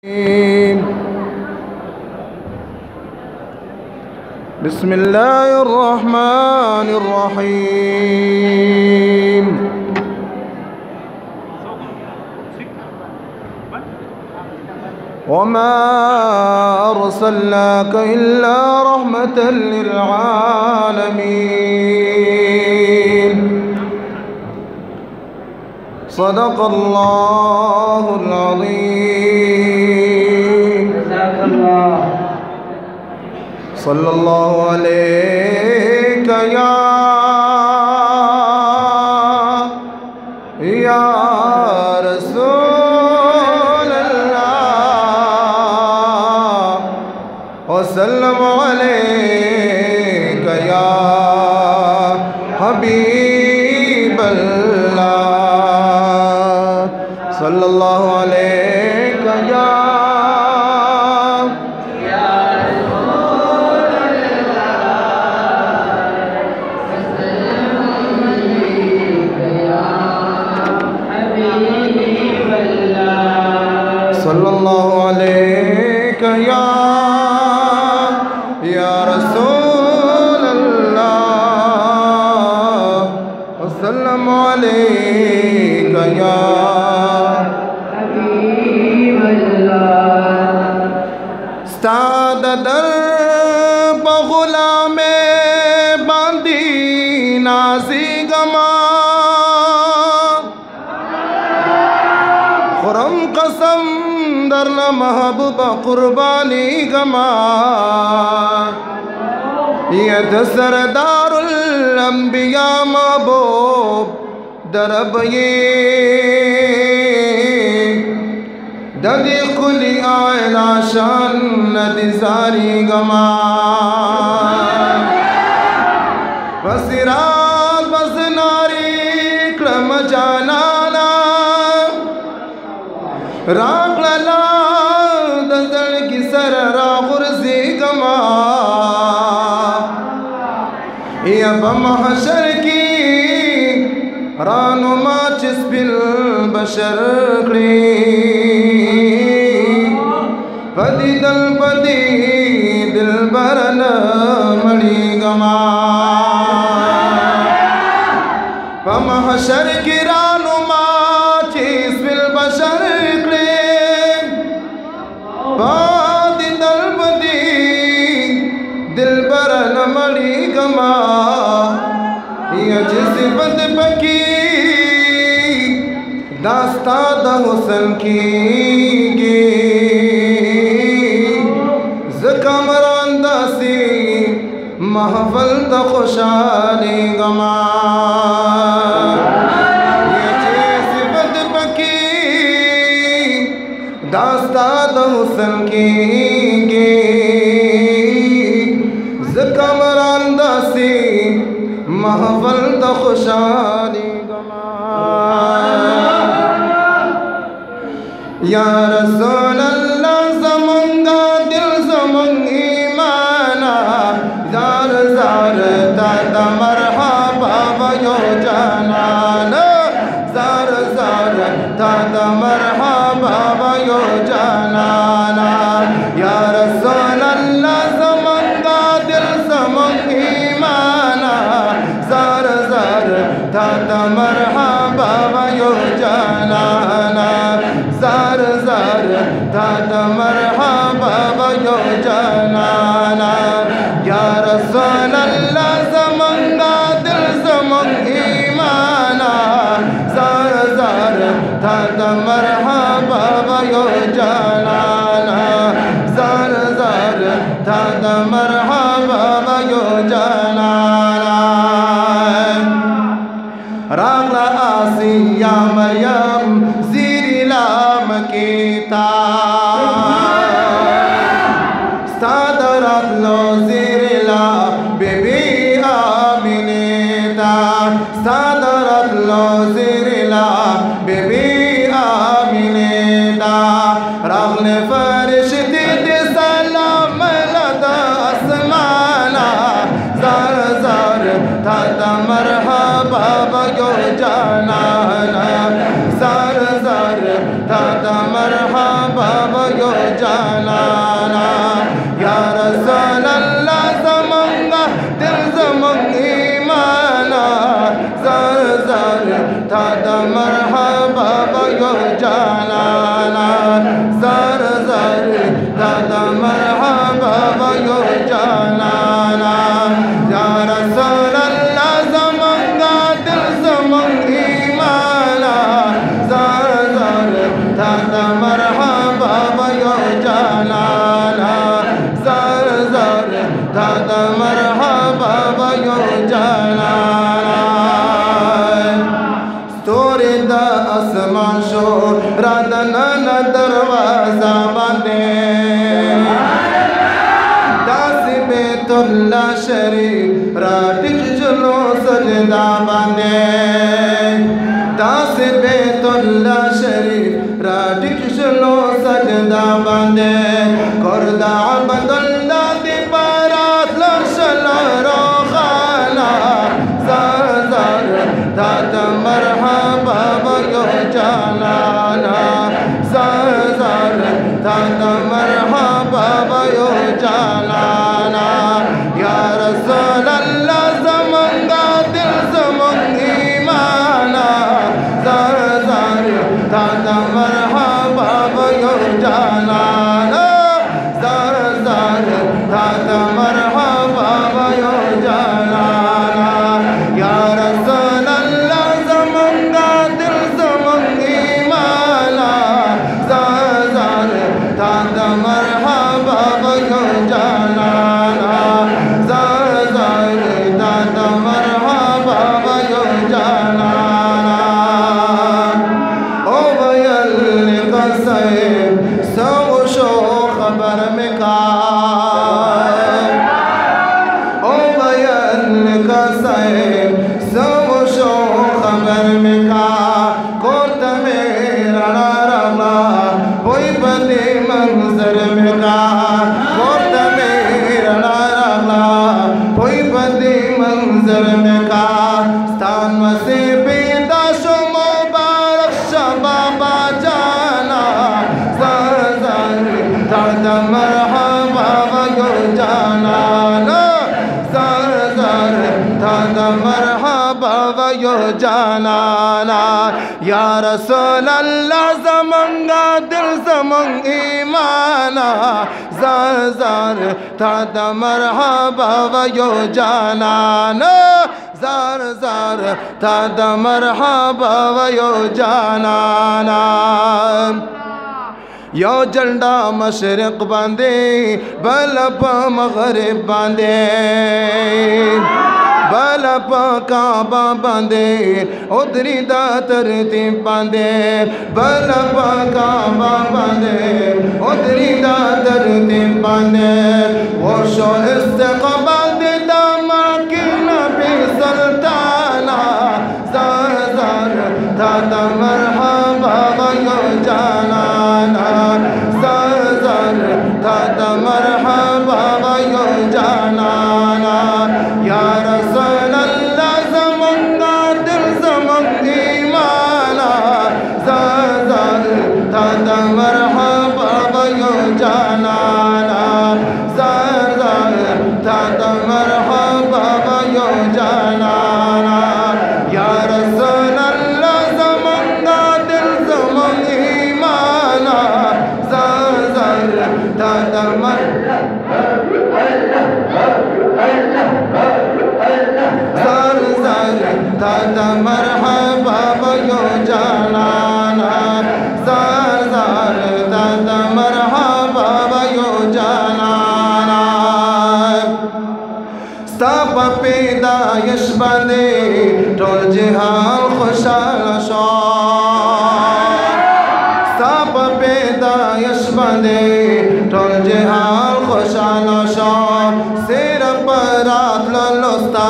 बिस्मिल्लाहिर्रहमानिर्रहीम। वमा अर्सलनाका इल्ला रहमतल लिल आलमीन। सदक़ल्लाहुल अज़ीम। सल्लल्लाहु अलैका या रसूल अल्लाह वसल्लम अलैका या हबीब अल्लाह। सल्लल्लाहु अलैका या सल्लल्लाहु अलैका या रसूल अल्लाह वसल्लम अलैका या हबीब अल्लाह। उस्ताद दर बगुलामे बांदी नाज़ी गमा खुरम कसम दर महबूब कुर्बानी गमा यद सरदारुल अंबिया महबूब दरब ये ददी कुली आयला शान नदी सारी गमा बसिराल बसनारी क्रम जानाना रागला दजल की सर रागुर्जी गमा अब महशर की रानुमा चिस्बिल बशर पदी दल पदी दिल बरन मणि गमा महशर की रानुमा चिस्बिल बशर बादी दल पदी दिल बरन मणि गमा सिफत पकी दास्ताद हुसन की ज़कमरान दासी महफल त खुशाली गमा सिफत पकी दास्ताद हुसन की ज़कमरान दासी महफल त खुशाली गमा या रसूल अल्लाह ज़मंगा दिल ज़मंग ईमाना ज़ार ज़ार ताता मरहबा वयो जानाना ज़ार ज़ार ताता मरहबा वयो जानाना या रसूल अल्लाह ज़मंगा दिल ज़मंग ईमाना ज़ार ज़ार ताता मरहबा वयो जानाना ज़ार ज़ार ताता मरहबा वयो जानाना या रसूल अल्लाह ज़मंगा दिल ज़मंग ईमाना ज़ार ज़ार ताता मरहबा वयो जानाना ज़ार ज़ार ताता मरहबा वयो जानाना रागला आसिया मरियम ज़ीरी लाम कीता सादरत लो ज़ीरी ला बेबी आमिनेता सादरत लो ज़ीरी ला बेबी आमिनेता रागले फरिश्ते दे सलाम लदा आसमाना ज़ार ज़ार ताता मरहबा वयो जानाना ज़ार ज़ार ताता मरहबा yo janana ya Rasulallah zamanga dil zamang imana zar zar tada marhaba yo janana zar zar tada marhaba yo janana ya Rasulallah zamanga dil zamang imana zar zar tada marhaba yo janana zar zar tada marhaba yo janana story da asman shor radana na darwaza bande Beitullah Sharif ratik jlo sajda bande das Beitullah Sharif ratik jlo sajda bande korda Abdullah di barat lashla rokhana zar zar tat marhaba yo janana zar zar tat marhaba yo janana ya Rasulallah zamanga dil zamang imana zar zar tada marhaba yo janana zar zar tada marhaba yo janana ya Rasulallah zamanga dil zamang imana zar zar tada marhaba yo janana zar zar tada marhaba yo janana o bayal qasay saw sho khabar mein ka o bayal qasay saw sho khabar mein ka kota mera rala koi bade manzar mein ka kota mera rala koi bade manzar mein ka stan se peda sho mubarak shababa jana zar zar tada marhaba yo janana zar zar tada marhaba yo janana ya Rasulallah zamanga dil zamang imana zar zar tada marhaba yo janana zar zar tada marhaba yo janana यो झंडा मशरक बांधे bulb मगरिब बांधे bulb काबा बांधे उधरी दा तरतीब बांधे bulb काबा बांधे उधरी दा तरतीब बांधे वो शो इस्तक़बाल दे दामा की नबी सुल्ताना ज़र ज़र tada marhaba yo janana zar zar tada marhaba yo janana ya Rasulallah zamanga dil zamang imana zar zar tada marhaba yo janana zar zar tada marhaba yo janana ya Rasulallah zamanga dil zamang imana zar zar tada zar zar tada marhaba yo janana zar zar tada marhaba yo janana सब पैदाइश बने toll जहान खुशहाल show सब पैदाइश बने toll जहान खुशहाल शो सिर पर लुस्ता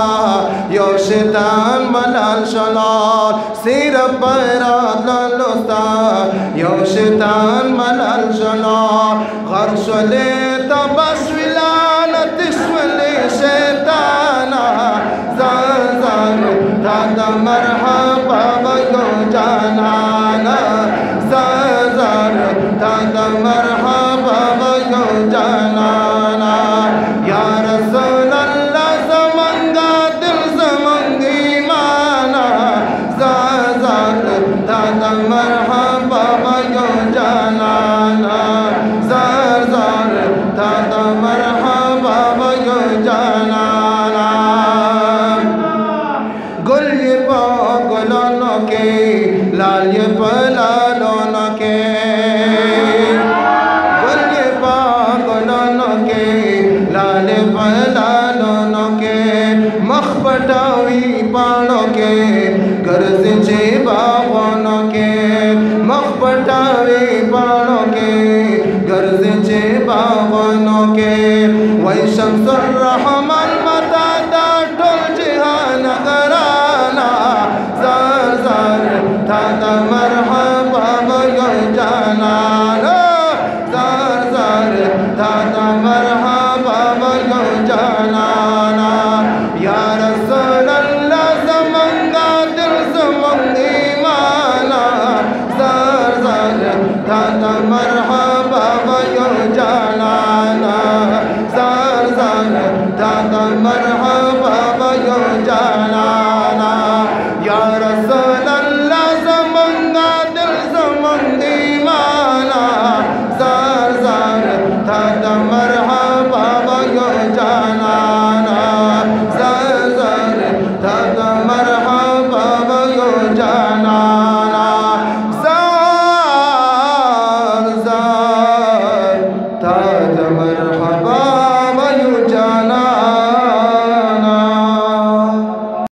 यो शैतान मलाल शलाल सिर पर लुस्ता यो शैतान मलाल शलाल गरशले तबस्विलान तिस्वले शैताना ज़र ज़र tada marhaba yo janana ज़र ज़र tada marhaba गर्जे बावनों के वही शम्सुर रहमान मता दाटुल जिहान कराना जार जार था मरहबा यो जाना जार जार था मरहबा यो जाना या रसूल अल्लाह समंगा दिल समंग ईमाना जार जार था मरहबा यो जाना जार जार था मरहबा यो जाना या रसूल अल्लाह समंगा दिल समंग ईमाना जार जार था मरहबा यो जाना जार जार था मरहबा यो जाना।